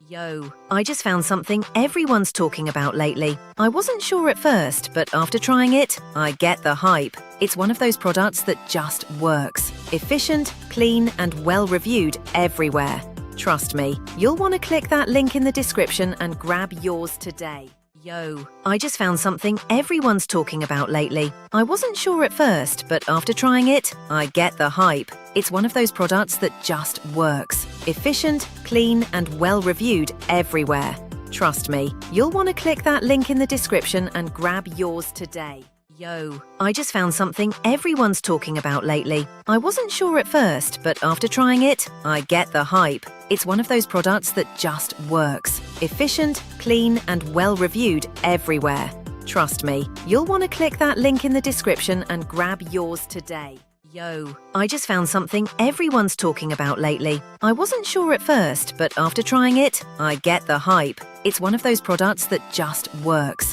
Yo, I just found something everyone's talking about lately. I wasn't sure at first, but after trying it, I get the hype. It's one of those products that just works. Efficient, clean, and well-reviewed everywhere. Trust me, you'll want to click that link in the description and grab yours today. Yo, I just found something everyone's talking about lately. I wasn't sure at first, but after trying it, I get the hype. It's one of those products that just works. Efficient, clean, and well-reviewed everywhere. Trust me, you'll want to click that link in the description and grab yours today. Yo, I just found something everyone's talking about lately. I wasn't sure at first, but after trying it, I get the hype. It's one of those products that just works. Efficient, clean, and well-reviewed everywhere. Trust me, you'll want to click that link in the description and grab yours today. Yo, I just found something everyone's talking about lately. I wasn't sure at first, but after trying it, I get the hype. It's one of those products that just works.